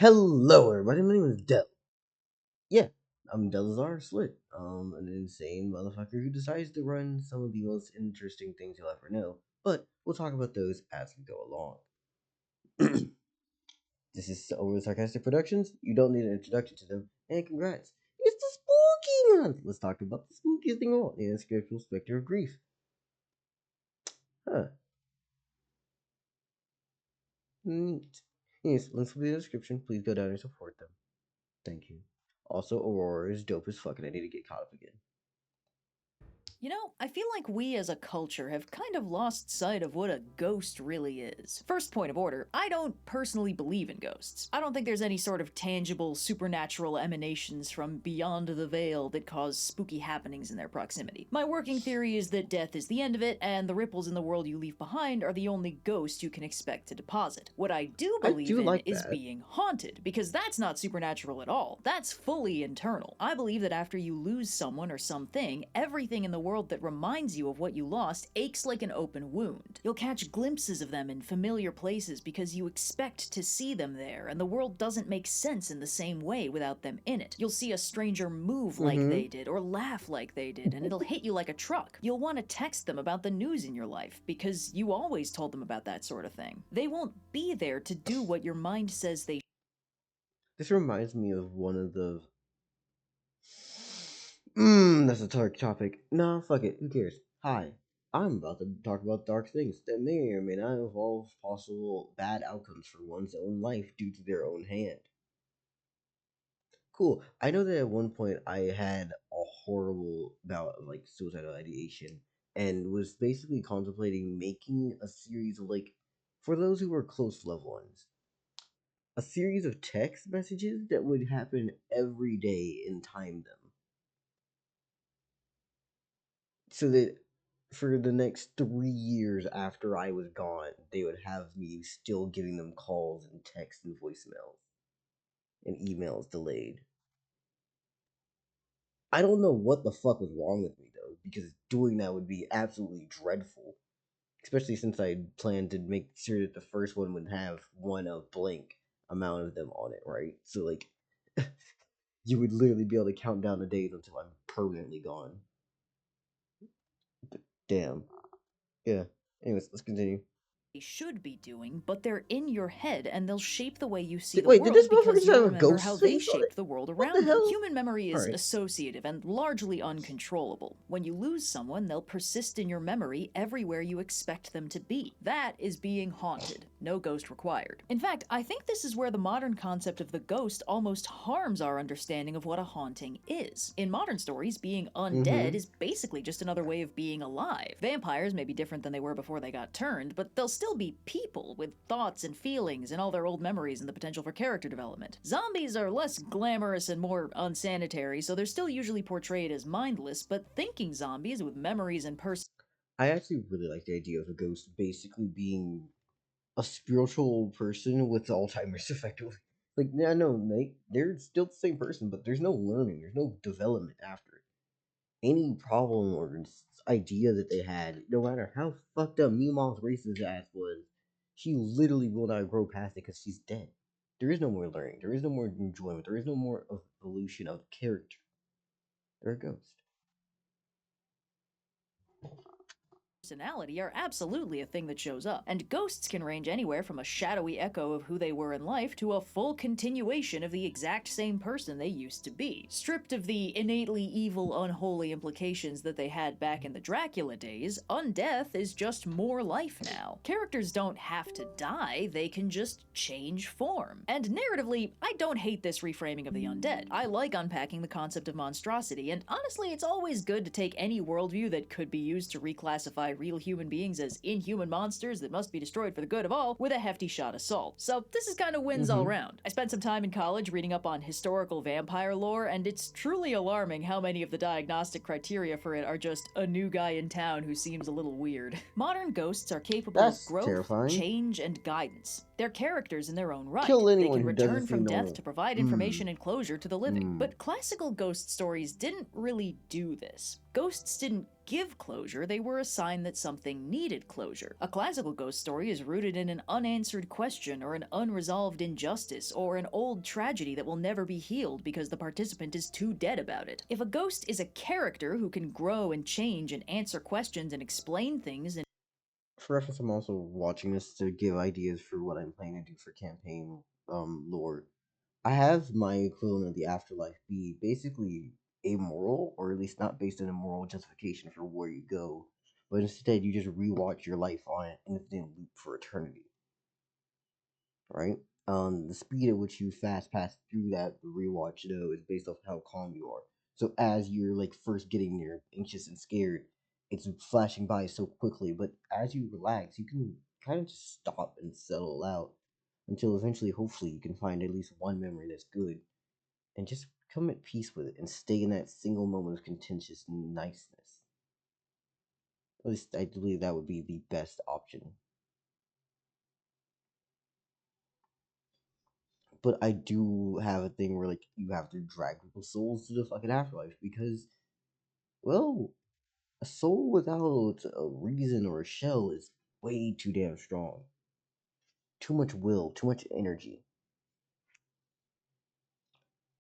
Hello, everybody. My name is Dell. Yeah, I'm Dellizar Slit. An insane motherfucker who decides to run some of the most interesting things you'll ever know. But we'll talk about those as we go along. This is over the Sarcastic Productions. You don't need an introduction to them. And congrats, it's the spooky month. Let's talk about the spookiest thing of all: the unscriptural specter of grief. Huh? Neat. Yes, links will be in the description. Please go down and support them. Thank you. Also, Aurora is dope as fuck, and I need to get caught up again. You know, I feel like we as a culture have kind of lost sight of what a ghost really is. First point of order, I don't personally believe in ghosts. I don't think there's any sort of tangible, supernatural emanations from beyond the veil that cause spooky happenings in their proximity. My working theory is that death is the end of it, and the ripples in the world you leave behind are the only ghost you can expect to deposit. What I do I believe do in like is that. being haunted, because that's not supernatural at all. That's fully internal. I believe that after you lose someone or something, everything in the world that reminds you of what you lost aches like an open wound. You'll catch glimpses of them in familiar places because you expect to see them there, and the world doesn't make sense in the same way without them in it. You'll see a stranger move like Mm-hmm. they did, or laugh like they did, and it'll hit you like a truck. You'll want to text them about the news in your life, because you always told them about that sort of thing. They won't be there to do what your mind says they This reminds me of one of the. That's a dark topic. Nah, fuck it. Who cares? Hi, I'm about to talk about dark things that may or may not involve possible bad outcomes for one's own life due to their own hand. Cool. I know that at one point I had a horrible bout of like suicidal ideation and was basically contemplating making a series of like, for those who were close loved ones, a series of text messages that would happen every day and time them so that for the next 3 years after I was gone, they would have me still giving them calls and texts and voicemails and emails delayed. I don't know what the fuck was wrong with me though, because doing that would be absolutely dreadful. Especially since I planned to make sure that the first one would have one of blank amount of them on it, right? So like you would literally be able to count down the days until I'm permanently gone. Damn. Yeah. Anyways, let's continue. should be doing, but they're in your head and they'll shape the way you see the Wait, did this world motherfucker because just you'll have a remember how ghost they face on it? shaped the world What the around them. hell? Human memory is Alright. associative and largely uncontrollable. When you lose someone, they'll persist in your memory everywhere you expect them to be. That is being haunted. No ghost required. In fact, I think this is where the modern concept of the ghost almost harms our understanding of what a haunting is. In modern stories, being undead Mm-hmm. is basically just another way of being alive. Vampires may be different than they were before they got turned, but they'll still be people with thoughts and feelings and all their old memories and the potential for character development. Zombies are less glamorous and more unsanitary, so they're still usually portrayed as mindless, but thinking zombies with memories and I actually really like the idea of a ghost basically being a spiritual person with Alzheimer's effectively. Like, yeah, no, they're still the same person, but there's no learning, there's no development after it. Any problem or idea that they had, no matter how fucked up Meemaw's racist ass was, she literally will not grow past it because she's dead. There is no more learning. There is no more enjoyment. There is no more evolution of character. They're a ghost. personality are absolutely a thing that shows up, and ghosts can range anywhere from a shadowy echo of who they were in life to a full continuation of the exact same person they used to be. Stripped of the innately evil, unholy implications that they had back in the Dracula days, undeath is just more life now. Characters don't have to die, they can just change form. And narratively, I don't hate this reframing of the undead. I like unpacking the concept of monstrosity, and honestly, it's always good to take any worldview that could be used to reclassify real human beings as inhuman monsters that must be destroyed for the good of all with a hefty shot of salt. So this is kind of wins all Mm-hmm. round. I spent some time in college reading up on historical vampire lore, and it's truly alarming how many of the diagnostic criteria for it are just a new guy in town who seems a little weird. Modern ghosts are capable of That's growth, terrifying. change, and guidance. They're characters in their own right. Kill They anyone can who doesn't return seem from death normal. to provide Hmm. information and closure to the living. Hmm. But classical ghost stories didn't really do this. Ghosts didn't give closure, they were a sign that something needed closure. A classical ghost story is rooted in an unanswered question or an unresolved injustice or an old tragedy that will never be healed because the participant is too dead about it. If a ghost is a character who can grow and change and answer questions and explain things and For reference, I'm also watching this to give ideas for what I'm planning to do for campaign lore. I have my equivalent of the afterlife be basically amoral, or at least not based on a moral justification for where you go, but instead you just rewatch your life on an infinite loop for eternity, right? The speed at which you fast pass through that rewatch though is based off how calm you are. So as you're like first getting there, anxious and scared, it's flashing by so quickly. But as you relax, you can kind of just stop and settle out until eventually, hopefully, you can find at least one memory that's good and just come at peace with it and stay in that single moment of contentious niceness. At least I believe that would be the best option. But I do have a thing where like you have to drag people's souls to the fucking afterlife because, well, a soul without a reason or a shell is way too damn strong. Too much will, too much energy.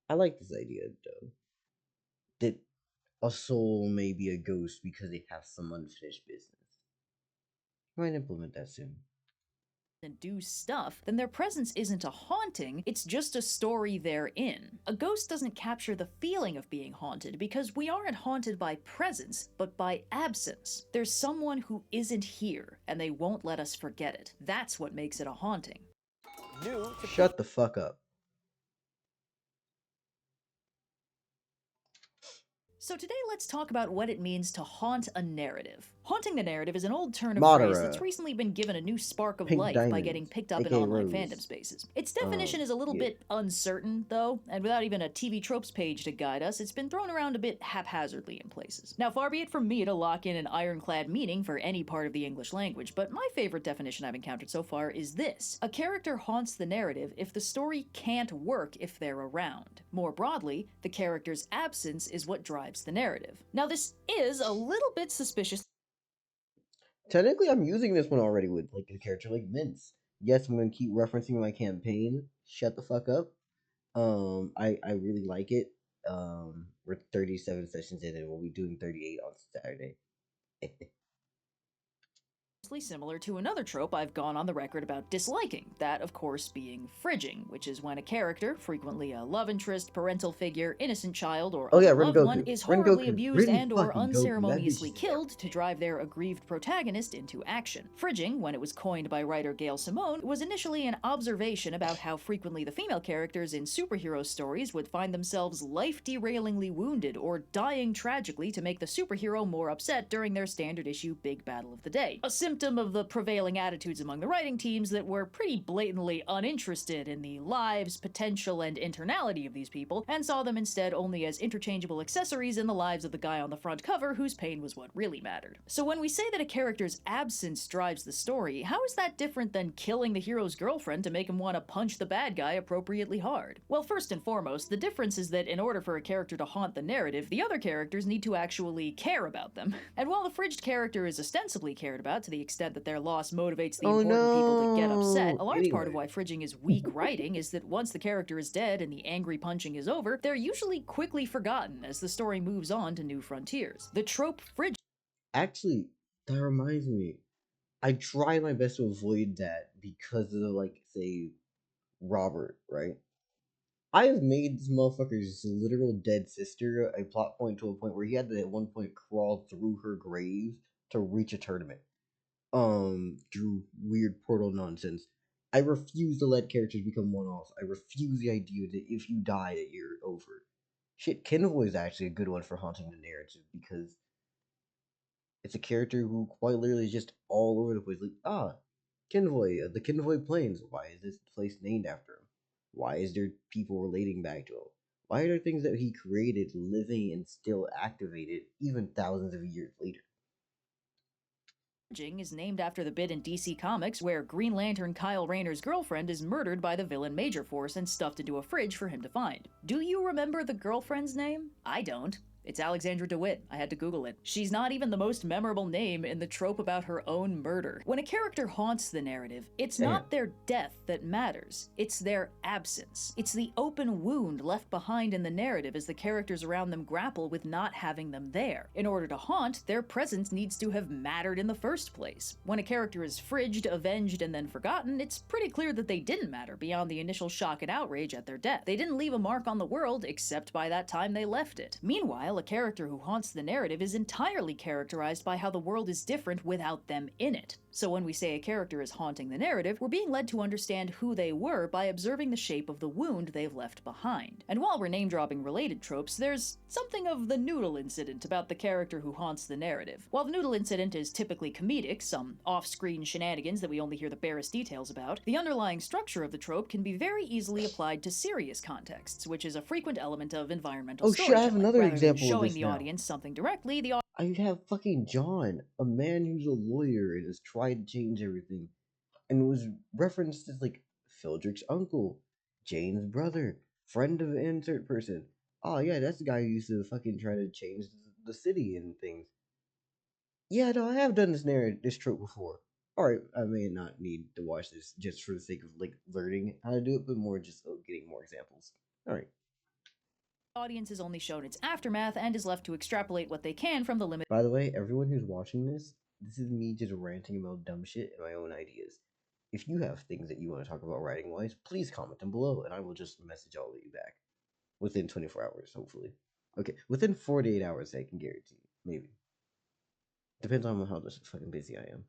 I like this idea though. That a soul may be a ghost because they have some unfinished business. I might implement that soon. do stuff, then their presence isn't a haunting, it's just a story they're in. A ghost doesn't capture the feeling of being haunted because we aren't haunted by presence, but by absence. There's someone who isn't here, and they won't let us forget it. That's what makes it a haunting. Shut the fuck up. So today let's talk about what it means to haunt a narrative. Haunting the narrative is an old turn of phrase Madara. that's recently been given a new spark of Pink life by Diamonds, getting picked up in aka online Rose. fandom spaces. Its definition is a little Yeah. bit uncertain, though, and without even a TV tropes page to guide us, it's been thrown around a bit haphazardly in places. Now, far be it from me to lock in an ironclad meaning for any part of the English language, but my favorite definition I've encountered so far is this: a character haunts the narrative if the story can't work if they're around. More broadly, the character's absence is what drives the narrative. Now, this is a little bit suspicious. Technically, I'm using this one already with like a character like Mince. Yes, I'm gonna keep referencing my campaign. Shut the fuck up. I really like it. We're 37 sessions in, and we'll be doing 38 on Saturday. Similar to another trope I've gone on the record about disliking, that of course being fridging, which is when a character, frequently a love interest, parental figure, innocent child, or Oh yeah, other Ren loved Goku. one, is Ren horribly Goku. abused Ren and or fucking Goku. That bitch unceremoniously is killed to drive their aggrieved protagonist into action. Fridging, when it was coined by writer Gail Simone, was initially an observation about how frequently the female characters in superhero stories would find themselves life-derailingly wounded or dying tragically to make the superhero more upset during their standard issue big battle of the day. A symptom of the prevailing attitudes among the writing teams that were pretty blatantly uninterested in the lives, potential, and internality of these people, and saw them instead only as interchangeable accessories in the lives of the guy on the front cover whose pain was what really mattered. So when we say that a character's absence drives the story, how is that different than killing the hero's girlfriend to make him want to punch the bad guy appropriately hard? Well, first and foremost, the difference is that in order for a character to haunt the narrative, the other characters need to actually care about them. And while the fridged character is ostensibly cared about to the extent that their loss motivates the important people to get upset, a large part of why fridging is weak writing is that once the character is dead and the angry punching is over, they're usually quickly forgotten as the story moves on to new frontiers. The trope fridge. Actually, that reminds me. I try my best to avoid that because of like, say, Robert, right? I have made this motherfucker's literal dead sister a plot point to a point where he had to at one point crawl through her grave to reach a tournament. Through weird portal nonsense. I refuse to let characters become one-offs. I refuse the idea that if you die that you're over. Shit, Kinvoy is actually a good one for haunting the narrative because it's a character who quite literally is just all over the place. Like, Kinvoy, the Kinvoy Plains. Why is this place named after him? Why is there people relating back to him? Why are there things that he created living and still activated even thousands of years later? Is named after the bit in DC Comics where Green Lantern Kyle Rayner's girlfriend is murdered by the villain Major Force and stuffed into a fridge for him to find. Do you remember the girlfriend's name? I don't. It's Alexandra DeWitt. I had to Google it. She's not even the most memorable name in the trope about her own murder. When a character haunts the narrative, it's Damn. not their death that matters. It's their absence. It's the open wound left behind in the narrative as the characters around them grapple with not having them there. In order to haunt, their presence needs to have mattered in the first place. When a character is fridged, avenged, and then forgotten, it's pretty clear that they didn't matter beyond the initial shock and outrage at their death. They didn't leave a mark on the world except by that time they left it. Meanwhile, a character who haunts the narrative is entirely characterized by how the world is different without them in it. So when we say a character is haunting the narrative, we're being led to understand who they were by observing the shape of the wound they've left behind. And while we're name-dropping related tropes, there's something of the noodle incident about the character who haunts the narrative. While the noodle incident is typically comedic, some off-screen shenanigans that we only hear the barest details about, the underlying structure of the trope can be very easily applied to serious contexts, which is a frequent element of environmental storytelling. I have another Rather example than of showing this the now. audience something directly, the I have fucking John, a man who's a lawyer and has tried to change everything, and was referenced as like Phildrick's uncle, Jane's brother, friend of insert person. Oh yeah, that's the guy who used to fucking try to change the city and things. Yeah, no, I have done this trope before. Alright, I may not need to watch this just for the sake of like learning how to do it, but more just getting more examples. Alright. audience is only shown its aftermath and is left to extrapolate what they can from the limit. By the way, everyone who's watching this is me just ranting about dumb shit and my own ideas. If you have things that you want to talk about writing wise, please comment them below and I will just message all of you back. Within 24 hours, hopefully. Okay, within 48 hours, I can guarantee. Maybe. Depends on how fucking busy I am.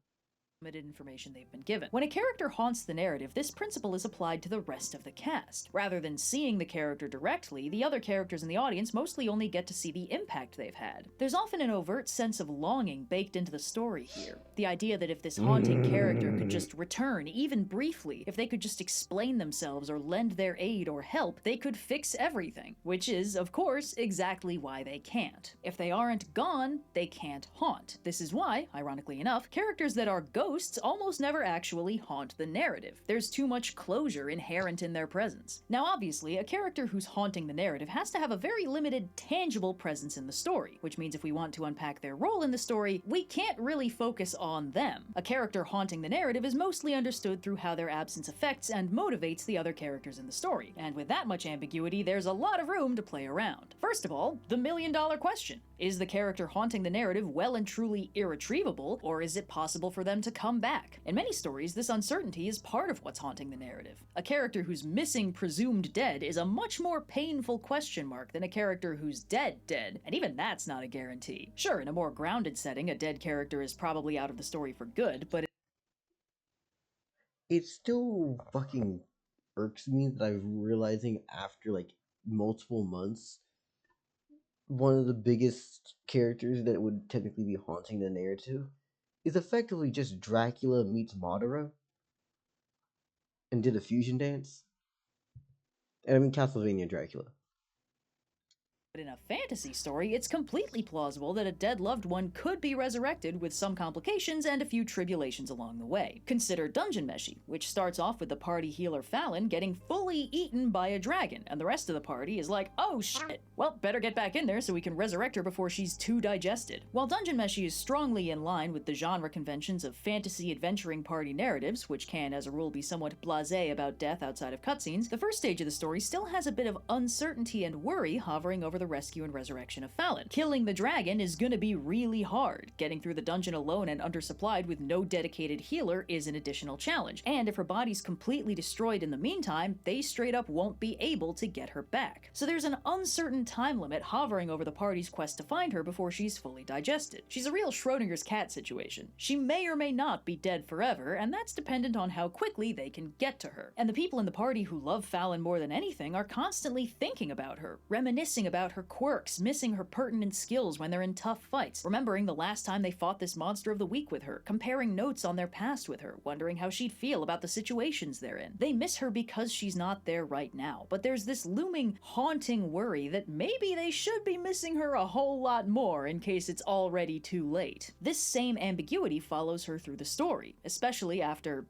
Limited information they've been given. When a character haunts the narrative, this principle is applied to the rest of the cast. Rather than seeing the character directly, the other characters in the audience mostly only get to see the impact they've had. There's often an overt sense of longing baked into the story here. The idea that if this haunting character could just return, even briefly, if they could just explain themselves or lend their aid or help, they could fix everything. Which is, of course, exactly why they can't. If they aren't gone, they can't haunt. This is why, ironically enough, characters that are ghosts almost never actually haunt the narrative. There's too much closure inherent in their presence. Now obviously, a character who's haunting the narrative has to have a very limited, tangible presence in the story, which means if we want to unpack their role in the story, we can't really focus on them. A character haunting the narrative is mostly understood through how their absence affects and motivates the other characters in the story, and with that much ambiguity, there's a lot of room to play around. First of all, the million-dollar question. Is the character haunting the narrative well and truly irretrievable, or is it possible for them to come back? In many stories, this uncertainty is part of what's haunting the narrative. A character who's missing presumed dead is a much more painful question mark than a character who's dead, and even that's not a guarantee. Sure, in a more grounded setting, a dead character is probably out of the story for good, but it still fucking irks me that I'm realizing after like multiple months, one of the biggest characters that would technically be haunting the narrative is effectively just Dracula meets Madara and did a fusion dance. And I mean Castlevania Dracula. in a fantasy story, it's completely plausible that a dead loved one could be resurrected with some complications and a few tribulations along the way. Consider Dungeon Meshi, which starts off with the party healer Fallon getting fully eaten by a dragon, and the rest of the party is like, oh shit, well, better get back in there so we can resurrect her before she's too digested. While Dungeon Meshi is strongly in line with the genre conventions of fantasy adventuring party narratives, which can, as a rule, be somewhat blasé about death outside of cutscenes, the first stage of the story still has a bit of uncertainty and worry hovering over the rescue and resurrection of Fallon. Killing the dragon is gonna be really hard. Getting through the dungeon alone and undersupplied with no dedicated healer is an additional challenge, and if her body's completely destroyed in the meantime, they straight up won't be able to get her back. So there's an uncertain time limit hovering over the party's quest to find her before she's fully digested. She's a real Schrodinger's cat situation. She may or may not be dead forever, and that's dependent on how quickly they can get to her. And the people in the party who love Fallon more than anything are constantly thinking about her, reminiscing about her quirks, missing her pertinent skills when they're in tough fights, remembering the last time they fought this monster of the week with her, comparing notes on their past with her, wondering how she'd feel about the situations they're in. They miss her because she's not there right now, but there's this looming, haunting worry that maybe they should be missing her a whole lot more in case it's already too late. This same ambiguity follows her through the story, especially after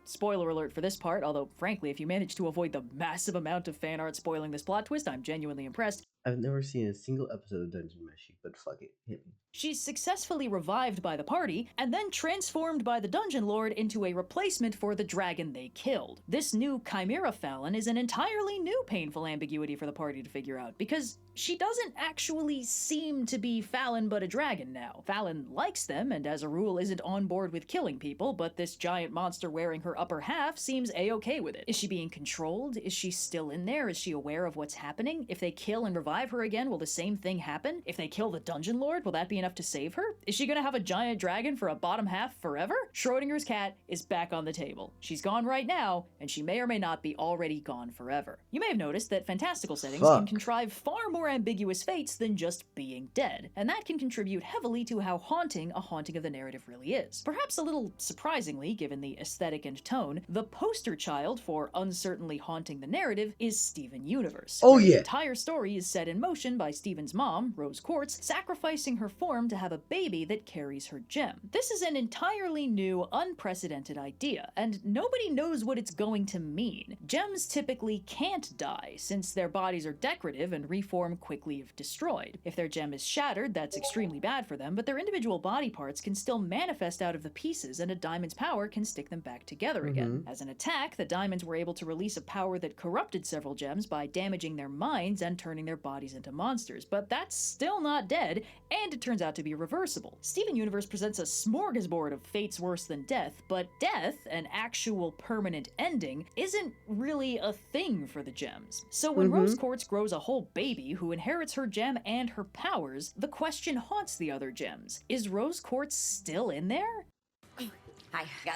Spoiler alert for this part, although frankly, if you manage to avoid the massive amount of fan art spoiling this plot twist, I'm genuinely impressed. I've never seen a single episode of Dungeon Meshi, but fuck it, hit me. She's successfully revived by the party, and then transformed by the Dungeon Lord into a replacement for the dragon they killed. This new Chimera Fallon is an entirely new painful ambiguity for the party to figure out, because she doesn't actually seem to be Fallon but a dragon now. Fallon likes them, and as a rule isn't on board with killing people, but this giant monster wearing her upper half seems a-okay with it. Is she being controlled? Is she still in there? Is she aware of what's happening? If they kill and revive her again, will the same thing happen? If they kill the Dungeon Lord, will that be enough to save her? Is she gonna have a giant dragon for a bottom half forever? Schrodinger's cat is back on the table. She's gone right now, and she may or may not be already gone forever. You may have noticed that fantastical settings can contrive far more ambiguous fates than just being dead, and that can contribute heavily to how haunting a haunting of the narrative really is. Perhaps a little surprisingly, given the aesthetic and tone, the poster child for uncertainly haunting the narrative is Steven Universe. Oh yeah! The entire story is set in motion by Steven's mom, Rose Quartz, sacrificing her form to have a baby that carries her gem. This is an entirely new, unprecedented idea, and nobody knows what it's going to mean. Gems typically can't die, since their bodies are decorative and reform quickly if destroyed. If their gem is shattered, that's extremely bad for them, but their individual body parts can still manifest out of the pieces, and a diamond's power can stick them back together again. As an attack, the diamonds were able to release a power that corrupted several gems by damaging their minds and turning their bodies into monsters, but that's still not dead, and it turns out to be reversible. Steven Universe presents a smorgasbord of fates worse than death, but death, an actual permanent ending, isn't really a thing for the gems. So when Rose Quartz grows a whole baby who inherits her gem and her powers, the question haunts the other gems. Is Rose Quartz still in there?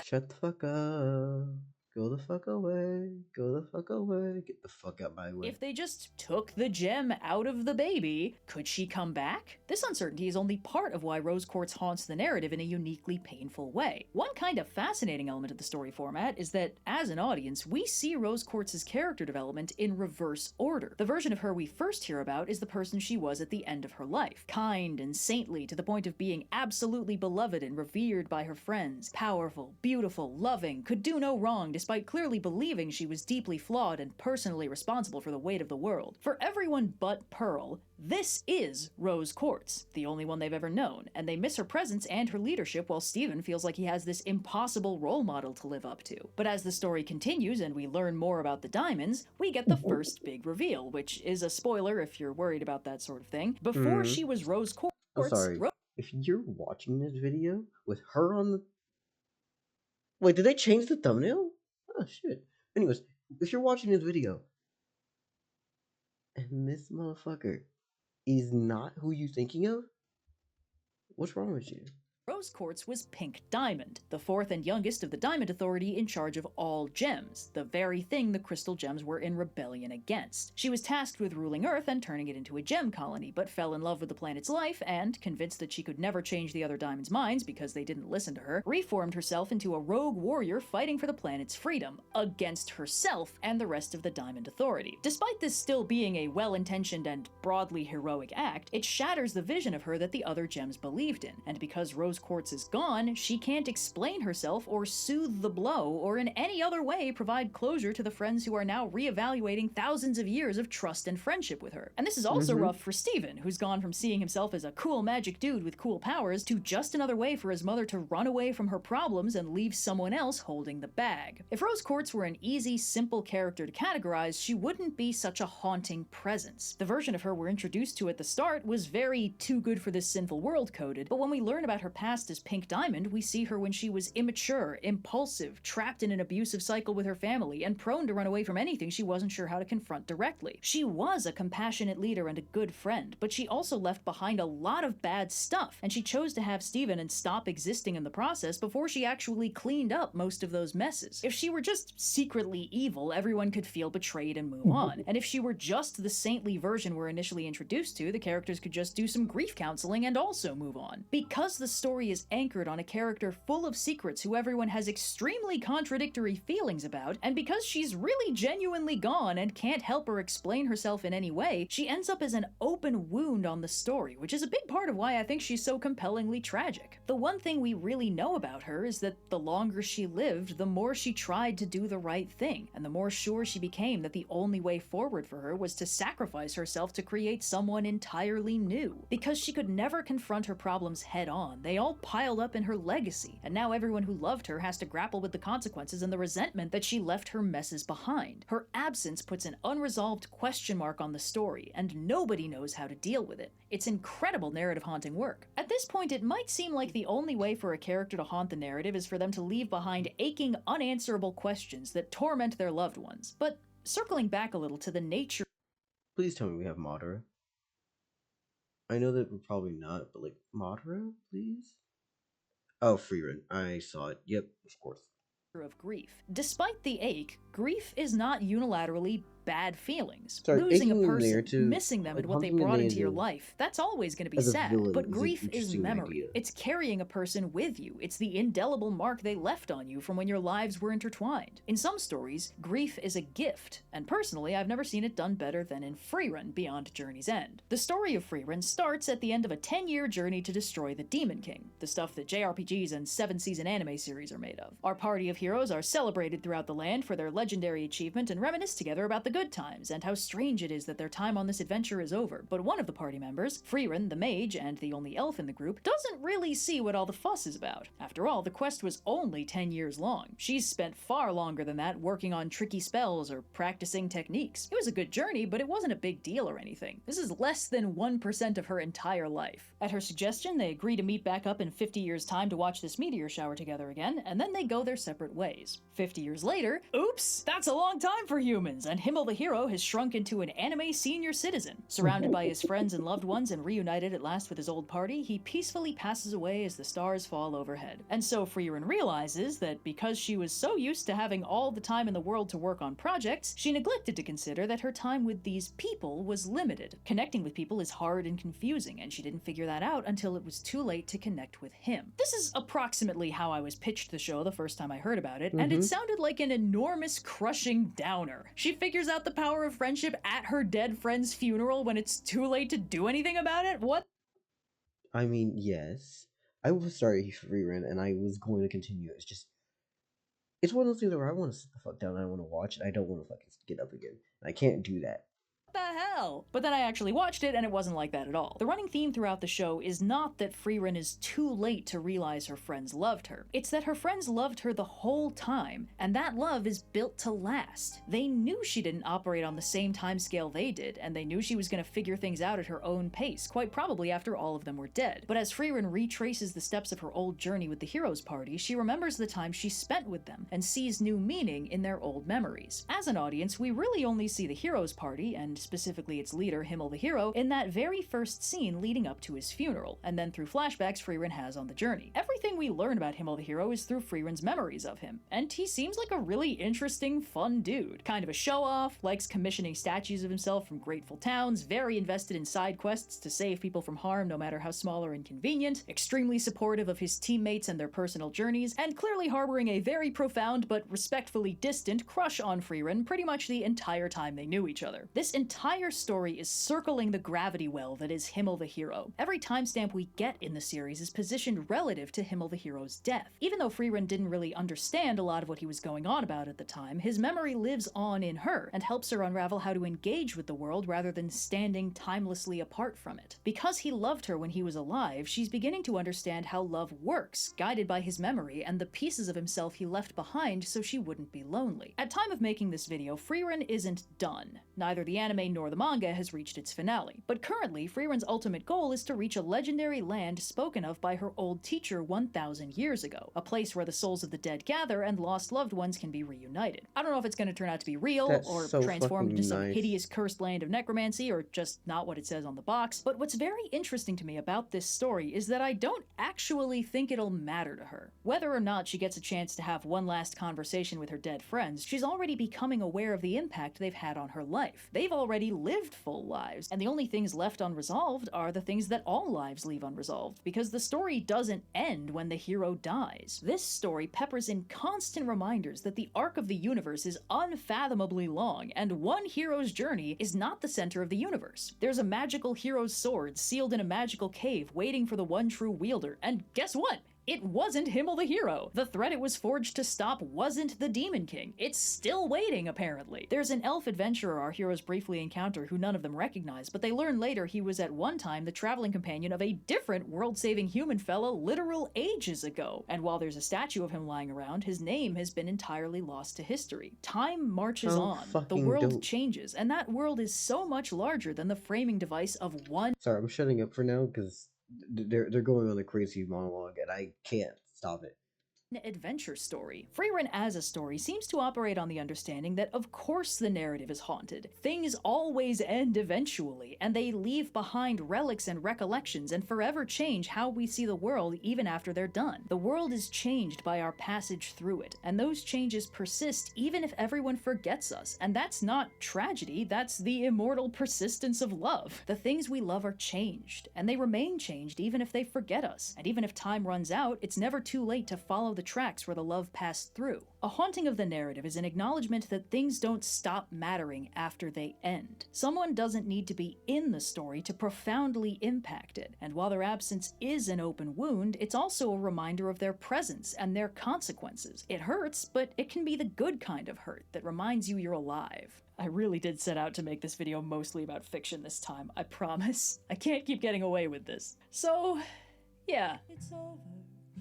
Shut the fuck up. Go the fuck away. Go the fuck away. Get the fuck out my way. If they just took the gem out of the baby, could she come back? This uncertainty is only part of why Rose Quartz haunts the narrative in a uniquely painful way. One kind of fascinating element of the story format is that, as an audience, we see Rose Quartz's character development in reverse order. The version of her we first hear about is the person she was at the end of her life. Kind and saintly to the point of being absolutely beloved and revered by her friends. Powerful, beautiful, loving, could do no wrong despite clearly believing she was deeply flawed and personally responsible for the weight of the world. For everyone but Pearl, this is Rose Quartz, the only one they've ever known, and they miss her presence and her leadership while Steven feels like he has this impossible role model to live up to. But as the story continues and we learn more about the diamonds, we get the first big reveal, which is a spoiler if you're worried about that sort of thing. Before she was Rose Quartz... I'm sorry. If you're watching this video with her on the... Wait, did they change the thumbnail? Oh, shit. Anyways, if you're watching this video and this motherfucker is not who you thinking of, what's wrong with you? Rose Quartz was Pink Diamond, the fourth and youngest of the Diamond Authority in charge of all gems, the very thing the crystal gems were in rebellion against. She was tasked with ruling Earth and turning it into a gem colony, but fell in love with the planet's life and, convinced that she could never change the other Diamond's minds because they didn't listen to her, reformed herself into a rogue warrior fighting for the planet's freedom, against herself and the rest of the Diamond Authority. Despite this still being a well-intentioned and broadly heroic act, it shatters the vision of her that the other gems believed in, and because Rose Quartz is gone, she can't explain herself or soothe the blow or in any other way provide closure to the friends who are now reevaluating thousands of years of trust and friendship with her. And this is also rough for Steven, who's gone from seeing himself as a cool magic dude with cool powers to just another way for his mother to run away from her problems and leave someone else holding the bag. If Rose Quartz were an easy, simple character to categorize, she wouldn't be such a haunting presence. The version of her we're introduced to at the start was very too good for this sinful world coded, but when we learn about her past as Pink Diamond, we see her when she was immature, impulsive, trapped in an abusive cycle with her family, and prone to run away from anything she wasn't sure how to confront directly. She was a compassionate leader and a good friend, but she also left behind a lot of bad stuff, and she chose to have Steven and stop existing in the process before she actually cleaned up most of those messes. If she were just secretly evil, everyone could feel betrayed and move on, and if she were just the saintly version we're initially introduced to, the characters could just do some grief counseling and also move on. Because the story story is anchored on a character full of secrets who everyone has extremely contradictory feelings about, and because she's really genuinely gone and can't help or explain herself in any way, she ends up as an open wound on the story, which is a big part of why I think she's so compellingly tragic. The one thing we really know about her is that the longer she lived, the more she tried to do the right thing, and the more sure she became that the only way forward for her was to sacrifice herself to create someone entirely new. Because she could never confront her problems head on, they all piled up in her legacy, and now everyone who loved her has to grapple with the consequences and the resentment that she left her messes behind. Her absence puts an unresolved question mark on the story, and nobody knows how to deal with it. It's incredible narrative haunting work. At this point, it might seem like the only way for a character to haunt the narrative is for them to leave behind aching, unanswerable questions that torment their loved ones. But circling back a little to the nature. Please tell me we have Madara. I know that we're probably not, but like, Madara, please? Oh, Freerun. I saw it. Yep, of course. Of grief. Despite the ache, grief is not unilaterally bad feelings. Sorry, losing a aching person, there to, missing them like, and what they hunting the brought into your native life, that's always going to be as a sad. villain But is an grief is interesting memory. idea. It's carrying a person with you. It's the indelible mark they left on you from when your lives were intertwined. In some stories, grief is a gift, and personally, I've never seen it done better than in Freerun Beyond Journey's End. The story of Freerun starts at the end of a 10-year journey to destroy the Demon King, the stuff that JRPGs and 7-season anime series are made of. Our party of heroes are celebrated throughout the land for their legendary achievement and reminisce together about the good times and how strange it is that their time on this adventure is over. But one of the party members, Freerun the mage and the only elf in the group, doesn't really see what all the fuss is about. After all, the quest was only 10 years long. She's spent far longer than that working on tricky spells or practicing techniques. It was a good journey, but it wasn't a big deal or anything. This is less than 1% of her entire life. At her suggestion, they agree to meet back up in 50 years' time to watch this meteor shower together again, and then they go their separate ways. 50 years later, oops, that's a long time for humans, and Himmel the hero has shrunk into an anime senior citizen. Surrounded by his friends and loved ones and reunited at last with his old party, he peacefully passes away as the stars fall overhead. And so Freerun realizes that because she was so used to having all the time in the world to work on projects, she neglected to consider that her time with these people was limited. Connecting with people is hard and confusing, and she didn't figure that out until it was too late to connect with him. This is approximately how I was pitched the show the first time I heard about it, and it sounded like an enormous crushing downer. She figures out the power of friendship at her dead friend's funeral when it's too late to do anything about it? What? I mean, yes. I was sorry for Rerun, and I was going to continue. It's just, it's one of those things where I want to sit the fuck down and I want to watch it. I don't want to fucking get up again. I can't do that. The hell? But then I actually watched it and it wasn't like that at all. The running theme throughout the show is not that Freerun is too late to realize her friends loved her. It's that her friends loved her the whole time, and that love is built to last. They knew she didn't operate on the same timescale they did, and they knew she was going to figure things out at her own pace, quite probably after all of them were dead. But as Freerun retraces the steps of her old journey with the heroes party, she remembers the time she spent with them and sees new meaning in their old memories. As an audience, we really only see the heroes party, and specifically its leader, Himmel the hero, in that very first scene leading up to his funeral, and then through flashbacks Freerun has on the journey. Everything we learn about Himmel the hero is through Freerun's memories of him, and he seems like a really interesting, fun dude. Kind of a show-off, likes commissioning statues of himself from grateful towns, very invested in side quests to save people from harm no matter how small or inconvenient, extremely supportive of his teammates and their personal journeys, and clearly harboring a very profound but respectfully distant crush on Freerun pretty much the entire time they knew each other. This entire story is circling the gravity well that is Himmel the hero. Every timestamp we get in the series is positioned relative to Himmel the hero's death. Even though Freerun didn't really understand a lot of what he was going on about at the time, his memory lives on in her and helps her unravel how to engage with the world rather than standing timelessly apart from it. Because he loved her when he was alive, she's beginning to understand how love works, guided by his memory and the pieces of himself he left behind so she wouldn't be lonely. At time of making this video, Freerun isn't done. Neither the anime nor the manga has reached its finale, but currently Freerun's ultimate goal is to reach a legendary land spoken of by her old teacher 1,000 years ago, a place where the souls of the dead gather and lost loved ones can be reunited. I don't know if it's going to turn out to be real, That's or so transformed into fucking some nice. hideous cursed land of necromancy, or just not what it says on the box, but what's very interesting to me about this story is that I don't actually think it'll matter to her. Whether or not she gets a chance to have one last conversation with her dead friends, she's already becoming aware of the impact they've had on her life. They've already lived lived full lives, and the only things left unresolved are the things that all lives leave unresolved, because the story doesn't end when the hero dies. This story peppers in constant reminders that the arc of the universe is unfathomably long, and one hero's journey is not the center of the universe. There's a magical hero's sword sealed in a magical cave waiting for the one true wielder, and guess what? It wasn't Himmel the hero. The threat it was forged to stop wasn't the Demon King. It's still waiting, apparently. There's an elf adventurer our heroes briefly encounter who none of them recognize, but they learn later he was at one time the traveling companion of a different world-saving human fella literal ages ago. And while there's a statue of him lying around, his name has been entirely lost to history. Time marches on. The world changes, and that world is so much larger than the framing device of one— Sorry, I'm shutting up for now because they're going on a crazy monologue and I can't stop it. Adventure story. Freerun as a story seems to operate on the understanding that of course the narrative is haunted. Things always end eventually, and they leave behind relics and recollections and forever change how we see the world even after they're done. The world is changed by our passage through it, and those changes persist even if everyone forgets us. And that's not tragedy, that's the immortal persistence of love. The things we love are changed, and they remain changed even if they forget us. And even if time runs out, it's never too late to follow the tracks where the love passed through. A haunting of the narrative is an acknowledgement that things don't stop mattering after they end. Someone doesn't need to be in the story to profoundly impact it, and while their absence is an open wound, it's also a reminder of their presence and their consequences. It hurts, but it can be the good kind of hurt that reminds you you're alive. I really did set out to make this video mostly about fiction this time, I promise. I can't keep getting away with this. So, yeah. It's over,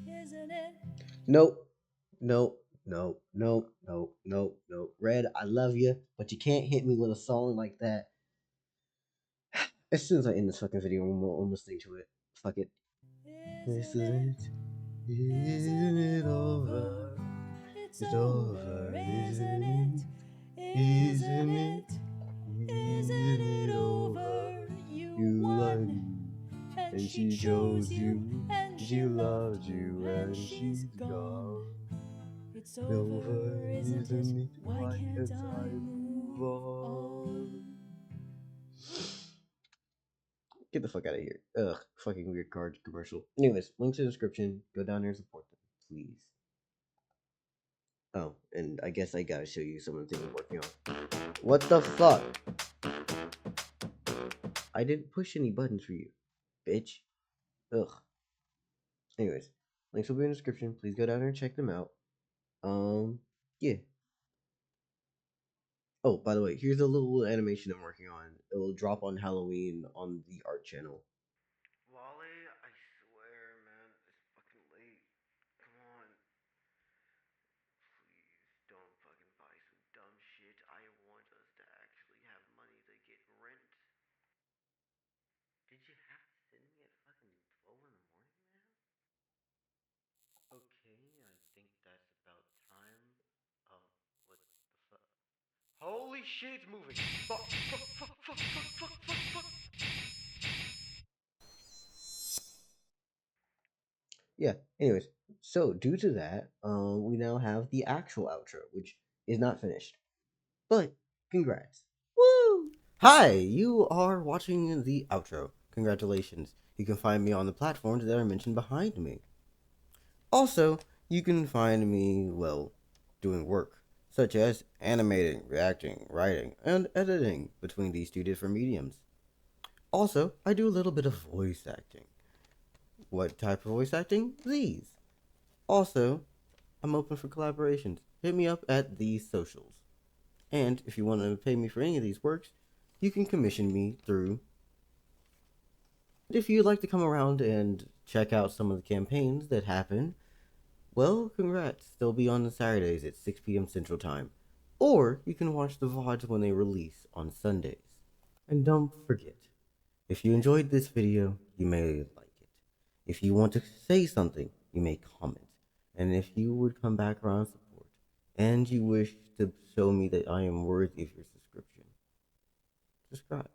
isn't it? Nope. Red, I love you, but you can't hit me with a song like that. As soon as I end this fucking video, I'm listening to it. Fuck it. Isn't it over? It's over, isn't it? Isn't it? Isn't it over? You won, and she chose you, and she loved you, and she's gone. It's over, isn't it? Why can't I move on? Get the fuck out of here. Ugh, fucking weird card commercial. Anyways, links in the description. Go down there and support them, please. Oh, and I guess I gotta show you some of the things I'm working on. What the fuck? I didn't push any buttons for you, bitch. Ugh. Anyways, links will be in the description. Please go down there and check them out. Yeah. Oh, by the way, here's a little animation I'm working on. It will drop on Halloween on the art channel. Wally, I swear, man, it's fucking late. Come on. Please don't fucking buy some dumb shit. I want us to actually have money to get rent. Did you have to send me at fucking 12 in the morning, man? Okay, I think that's about time. Oh, what the fuck? Holy shit, it's moving! Fuck, fuck, fuck, fuck, fuck, fuck, fuck, fuck! Yeah, anyways, so due to that, we now have the actual outro, which is not finished. But, congrats. Woo! Hi, you are watching the outro. Congratulations. You can find me on the platforms that are mentioned behind me. Also, you can find me, well, doing work, such as animating, reacting, writing, and editing between these two different mediums. Also, I do a little bit of voice acting. What type of voice acting? These. Also, I'm open for collaborations. Hit me up at these socials. And if you want to pay me for any of these works, you can commission me through. If you'd like to come around and check out some of the campaigns that happen, well, congrats. They'll be on Saturdays at 6 p.m. Central Time. Or you can watch the VODs when they release on Sundays. And don't forget, if you enjoyed this video, you may like it. If you want to say something, you may comment. And if you would come back around support, and you wish to show me that I am worthy of your subscription, subscribe.